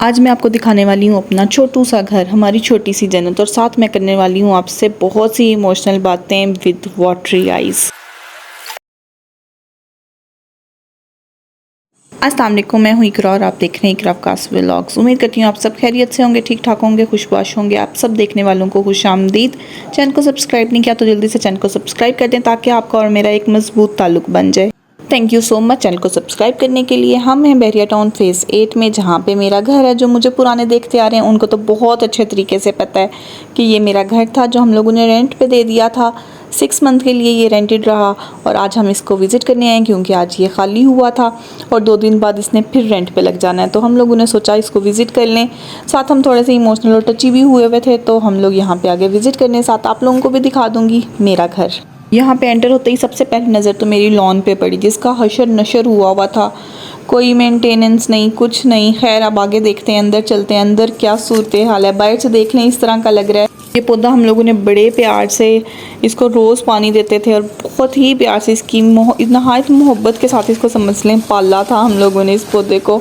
आज मैं आपको दिखाने वाली हूँ अपना छोटू सा घर, हमारी छोटी सी जन्नत, और साथ में करने वाली हूँ आपसे बहुत सी इमोशनल बातें विद वाटरी आइज़। अस्सलाम वालेकुम, मैं हूँ इकरा और आप देख रहे हैं इकरा कास व्लॉग्स। उम्मीद करती हूँ आप सब खैरियत से होंगे, ठीक ठाक होंगे, खुशबाश होंगे। आप सब देखने वालों को खुशामदीद। चैनल को सब्सक्राइब नहीं किया तो जल्दी से चैनल को सब्सक्राइब कर दें ताकि आपका और मेरा एक मजबूत ताल्लुक बन जाए। Thank you so much channel को सब्सक्राइब करने के लिए। हम हैं बहरिया टाउन फेज़ 8 में, जहाँ पे मेरा घर है। जो मुझे पुराने देखते आ रहे हैं उनको तो बहुत अच्छे तरीके से पता है कि ये मेरा घर था जो हम लोगों ने रेंट पे दे दिया था। 6 मंथ के लिए ये रेंटेड रहा और आज हम इसको विज़िट करने आए क्योंकि आज ये खाली हुआ था और 2 दिन बाद इसने फिर रेंट पे लग जाना है। तो हम लोगों ने सोचा इसको विज़िट कर लें। साथ हम थोड़े से इमोशनल और टची भी हुए थे, तो हम लोग यहाँ पे आगे विज़िट करने। साथ आप लोगों को भी दिखा दूँगी मेरा घर। यहाँ पे एंटर होते ही सबसे पहली नज़र तो मेरी लॉन पे पड़ी, जिसका हशर नशर हुआ था। कोई मेंटेनेंस नहीं, कुछ नहीं। खैर अब आगे देखते हैं, अंदर चलते हैं। अंदर क्या सूरत हाल है, बाहर से देख लें इस तरह का लग रहा है। ये पौधा हम लोगों ने बड़े प्यार से इसको रोज़ पानी देते थे और बहुत ही प्यार से इसकी नहायत मोहब्बत के साथ इसको समझ लें पाला था हम लोगों ने इस पौधे को।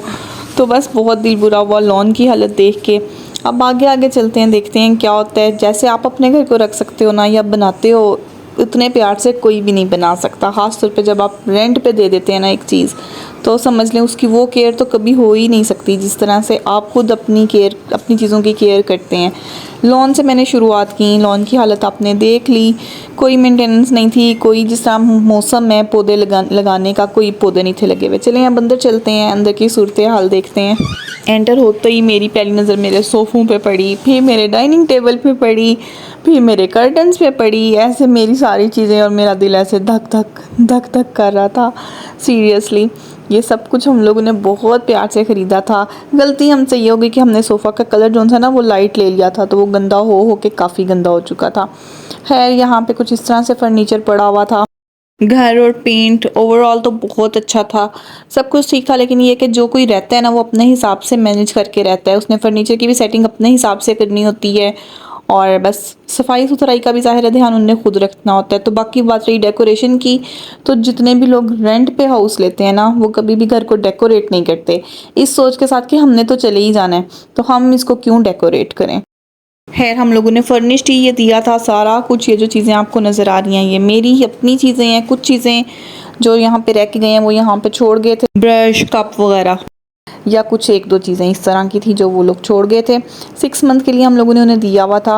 तो बस बहुत दिल बुरा हुआ लॉन की हालत देख के। अब आगे आगे चलते हैं, देखते हैं क्या होता है। जैसे आप अपने घर को रख सकते हो ना या बनाते हो, उतने प्यार से कोई भी नहीं बना सकता। ख़ास तौर पे जब आप रेंट पे दे देते हैं ना एक चीज़, तो समझ लें उसकी वो केयर तो कभी हो ही नहीं सकती जिस तरह से आप खुद अपनी चीज़ों की केयर करते हैं। लॉन से मैंने शुरुआत की। लॉन की हालत आपने देख ली। कोई मेंटेनेंस नहीं थी, कोई जिस तरह मौसम है पौधे लगाने का, कोई पौधे नहीं थे लगे हुए। चलें अब अंदर चलते हैं, अंदर की सूरत हाल देखते हैं। एंटर होते ही मेरी पहली नज़र मेरे सोफ़ों पे पड़ी, फिर मेरे डाइनिंग टेबल पे पड़ी, फिर मेरे कर्टन्स पे पड़ी। ऐसे मेरी सारी चीज़ें और मेरा दिल ऐसे धक धक धक धक कर रहा था। सीरियसली ये सब कुछ हम लोगों ने बहुत प्यार से ख़रीदा था। गलती हमसे ये हो गई कि हमने सोफ़ा का कलर जो था ना वो लाइट ले लिया था, तो वो गंदा हो के काफ़ी गंदा हो चुका था। खैर यहाँ पे कुछ इस तरह से फर्नीचर पड़ा हुआ था। घर और पेंट ओवरऑल तो बहुत अच्छा था, सब कुछ ठीक था। लेकिन ये कि जो कोई रहता है ना वो अपने हिसाब से मैनेज करके रहता है। उसने फर्नीचर की भी सेटिंग अपने हिसाब से करनी होती है और बस सफाई सुथराई का भी ज़ाहिर है ध्यान उन्हें खुद रखना होता है। तो बाकी बात रही डेकोरेशन की, तो जितने भी लोग रेंट पे हाउस लेते हैं ना वो कभी भी घर को डेकोरेट नहीं करते, इस सोच के साथ कि हमने तो चले ही जाना है तो हम इसको क्यों डेकोरेट करें। खैर हम लोगों ने फर्निश्ड ही ये दिया था सारा कुछ। ये जो चीज़ें आपको नज़र आ रही हैं ये मेरी ही अपनी चीज़ें हैं। कुछ चीज़ें जो यहाँ पे रह के गए हैं वो यहाँ पे छोड़ गए थे, ब्रश कप वगैरह, या कुछ 1-2 चीज़ें इस तरह की थी जो वो लोग छोड़ गए थे। 6 मंथ के लिए हम लोगों ने उन्हें दिया हुआ था।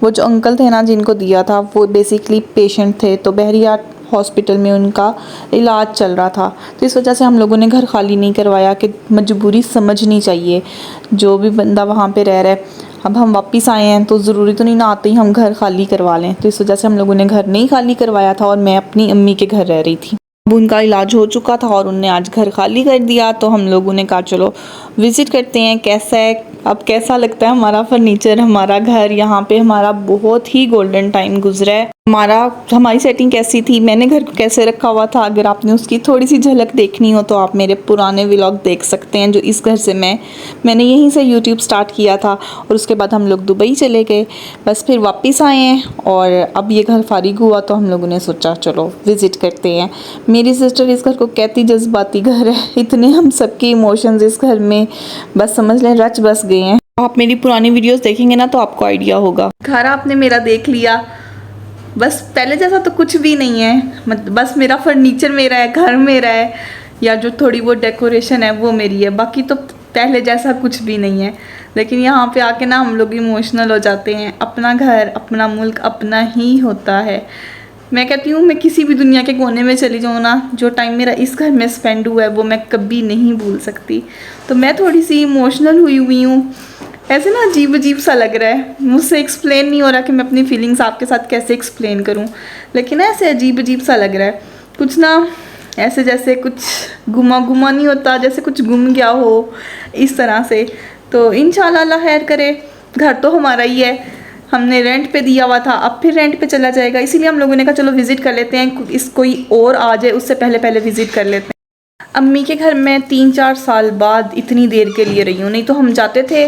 वो जो अंकल थे ना जिनको दिया था वो बेसिकली पेशेंट थे, तो बहरिया हॉस्पिटल में उनका इलाज चल रहा था। तो इस वजह से हम लोगों ने घर खाली नहीं करवाया कि मजबूरी समझनी चाहिए जो भी बंदा वहाँ पे रह रहा है। अब हम वापस आए हैं तो ज़रूरी तो नहीं ना आते ही हम घर खाली करवा लें, तो इस वजह से हम लोगों ने घर नहीं खाली करवाया था और मैं अपनी अम्मी के घर रह रही थी। अब उनका इलाज हो चुका था और उनने आज घर खाली कर दिया, तो हम लोगों ने कहा चलो विज़िट करते हैं कैसा है, अब कैसा लगता है हमारा फर्नीचर, हमारा घर। यहाँ पे हमारा बहुत ही गोल्डन टाइम गुजरा है। हमारी सेटिंग कैसी थी, मैंने घर को कैसे रखा हुआ था, अगर आपने उसकी थोड़ी सी झलक देखनी हो तो आप मेरे पुराने व्लॉग देख सकते हैं। जो इस घर से मैंने यहीं से यूट्यूब स्टार्ट किया था और उसके बाद हम लोग दुबई चले गए, बस फिर वापस आए हैं और अब ये घर फारिग हुआ तो हम लोगों ने सोचा चलो विज़िट करते हैं। मेरी सिस्टर इस घर को कहती जज्बाती घर है, इतने हम सबके इमोशंस इस घर में बस समझ लें रच बस गए हैं। आप मेरी पुरानी वीडियोस देखेंगे ना तो आपको आइडिया होगा। घर आपने मेरा देख लिया, बस पहले जैसा तो कुछ भी नहीं है। बस मेरा फर्नीचर मेरा है, घर मेरा है, या जो थोड़ी वो डेकोरेशन है वो मेरी है, बाकी तो पहले जैसा कुछ भी नहीं है। लेकिन यहाँ पे आके ना हम लोग इमोशनल हो जाते हैं। अपना घर अपना मुल्क अपना ही होता है। मैं कहती हूँ मैं किसी भी दुनिया के कोने में चली जाऊँ ना, जो टाइम मेरा इस घर में स्पेंड हुआ है वो मैं कभी नहीं भूल सकती। तो मैं थोड़ी सी इमोशनल हुई हूँ, ऐसे ना अजीब अजीब सा लग रहा है। मुझसे एक्सप्लेन नहीं हो रहा कि मैं अपनी फीलिंग्स आपके साथ कैसे एक्सप्लेन करूं, लेकिन ऐसे अजीब अजीब सा लग रहा है कुछ ना, ऐसे जैसे कुछ गुमा गुमा नहीं होता, जैसे कुछ गुम गया हो इस तरह से। तो इंशाल्लाह अल्लाह खैर करे। घर तो हमारा ही है, हमने रेंट पे दिया हुआ था, अब फिर रेंट पे चला जाएगा, इसीलिए हम लोगों ने कहा चलो विज़िट कर लेते हैं। इस कोई और आ जाए उससे पहले विज़िट कर लेते हैं। अम्मी के घर में 3-4 साल बाद इतनी देर के लिए रही हूँ, नहीं तो हम जाते थे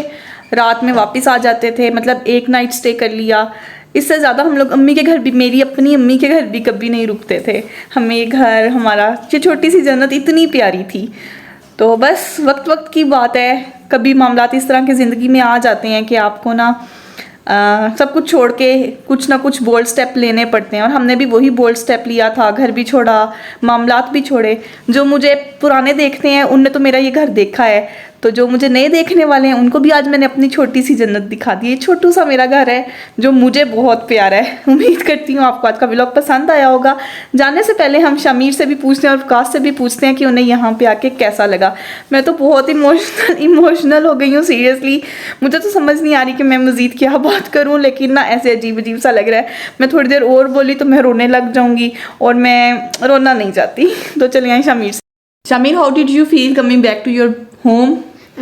रात में वापस आ जाते थे, मतलब एक नाइट स्टे कर लिया। इससे ज़्यादा हम लोग अम्मी के घर भी, मेरी अपनी अम्मी के घर भी कभी नहीं रुकते थे। हमें ये घर, हमारा ये छोटी सी जन्नत इतनी प्यारी थी। तो बस वक्त वक्त की बात है, कभी मामलात इस तरह के ज़िंदगी में आ जाते हैं कि आपको ना सब कुछ छोड़ के कुछ ना कुछ बोल्ड स्टेप लेने पड़ते हैं, और हमने भी वही बोल्ड स्टेप लिया था। घर भी छोड़ा, मामलात भी छोड़े। जो मुझे पुराने देखते हैं उनने तो मेरा ये घर देखा है, तो जो मुझे नए देखने वाले हैं उनको भी आज मैंने अपनी छोटी सी जन्नत दिखा दी है। छोटू सा मेरा घर है जो मुझे बहुत प्यारा है। उम्मीद करती हूँ आपको आज का व्लॉग पसंद आया होगा। जाने से पहले हम शमीर से भी पूछते हैं और विकास से भी पूछते हैं कि उन्हें यहाँ पे आके कैसा लगा। मैं तो बहुत इमोशनल हो गई हूँ सीरियसली। मुझे तो समझ नहीं आ रही कि मैं मज़ीद क्या बात करूँ, लेकिन ना ऐसे अजीब अजीब सा लग रहा है। मैं थोड़ी देर और बोली तो मैं रोने लग जाऊँगी, और मैं रोना नहीं चाहती। तो चलिए आए शमीर से। Shamir, how did you feel coming back to your home?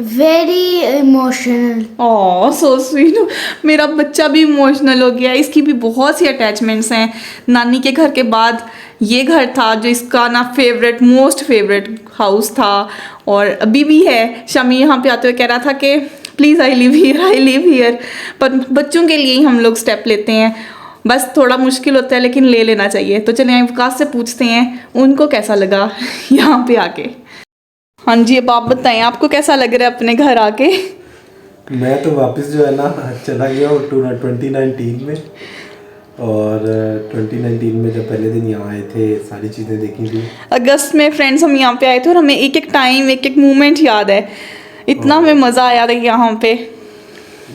Very emotional. Oh so sweet. मेरा बच्चा भी इमोशनल हो गया। इसकी भी बहुत सी अटैचमेंट्स हैं। नानी के घर के बाद ये घर था जो इसका ना फेवरेट, मोस्ट फेवरेट हाउस था, और अभी भी है। शमी यहाँ पे आते हुए कह रहा था कि please I live here, I live here. पर बच्चों के लिए ही हम लोग स्टेप लेते हैं। बस थोड़ा मुश्किल होता है लेकिन ले लेना चाहिए। तो चलिए विकास से पूछते हैं उनको कैसा लगा यहाँ पे आके। हाँ जी, अब आप बताएं आपको कैसा लग रहा है अपने घर आके? मैं तो वापस जो है ना चला गया हूँ 2019 में, और 2019 में जब पहले दिन यहाँ आए थे सारी चीज़ें देखी थी। अगस्त में फ्रेंड्स हम यहाँ पे आए थे और हमें एक एक टाइम, एक एक मोमेंट याद है। इतना हमें मज़ा आया था यहाँ पे।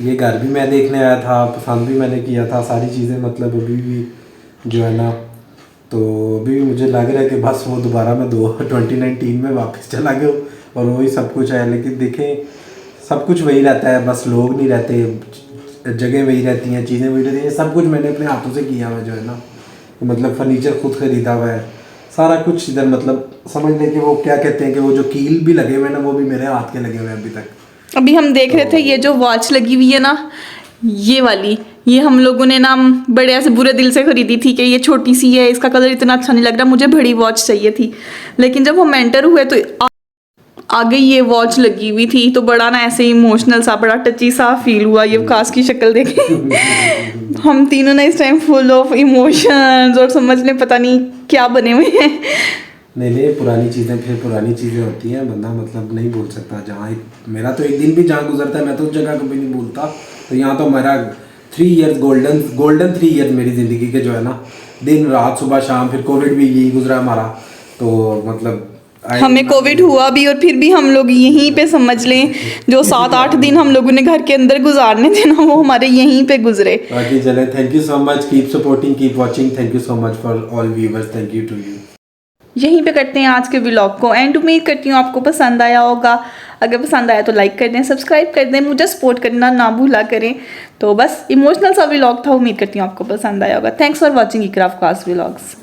ये घर भी मैं देखने आया था, पसंद भी मैंने किया था सारी चीज़ें। मतलब अभी भी जो है ना, तो अभी भी मुझे लग रहा है कि बस वो दोबारा मैं 2019 में वापस चला गया हूँ और वही सब कुछ है। लेकिन देखें, सब कुछ वही रहता है, बस लोग नहीं रहते, जगह वही रहती हैं, चीज़ें वही रहती हैं। सब कुछ मैंने अपने हाथों से किया हुआ जो है ना, मतलब फर्नीचर खुद खरीदा हुआ है, सारा कुछ इधर। मतलब समझ लें कि वो क्या कहते हैं कि वो जो कील भी लगे हुए हैं ना, वो भी मेरे हाथ के लगे हुए हैं अभी तक। अभी हम देख रहे थे ये जो वॉच लगी हुई है ना, ये वाली, ये हम लोगों ने ना बड़े ऐसे बुरे दिल से खरीदी थी कि ये छोटी सी है, इसका कलर इतना अच्छा नहीं लग रहा, मुझे बड़ी वॉच चाहिए थी। लेकिन जब हम एंटर हुए तो आगे ये वॉच लगी हुई थी, तो बड़ा ना ऐसे इमोशनल सा, बड़ा टची सा फील हुआ। ये विकास की शक्ल देखे हम तीनों ना इस टाइम फुल ऑफ इमोशंस, और समझ लें पता नहीं क्या बने हुए हैं। नहीं, पुरानी चीज़ें फिर पुरानी चीज़ें होती हैं, बंदा मतलब नहीं भूल सकता। जहाँ मेरा तो एक दिन भी जहाँ गुजरता है मैं तो उस जगह कभी नहीं भूलता। तो यहाँ तो मेरा 3 इयर्स गोल्डन 3 इयर्स मेरी ज़िंदगी के जो है ना, दिन रात सुबह शाम, फिर कोविड भी यही गुजरा हमारा। तो मतलब हमें कोविड हुआ भी, और फिर भी हम लोग यहीं पे समझ लें जो 7-8 दिन हम लोगों ने घर के अंदर गुजारने थे ना, वो हमारे यहीं पे गुजरे। बाकी चले, thank you so much, keep supporting, keep watching. Thank you so much for all viewers, thank you to you. यहीं पे करते हैं आज के व्लॉग को एंड। उम्मीद करती हूँ आपको पसंद आया होगा। अगर पसंद आया तो लाइक कर दें, सब्सक्राइब कर दें, मुझे सपोर्ट करना ना भूला करें। तो बस इमोशनल सा व्लॉग था, उम्मीद करती हूँ आपको पसंद आया होगा। Thanks for watching Iqra vlogs.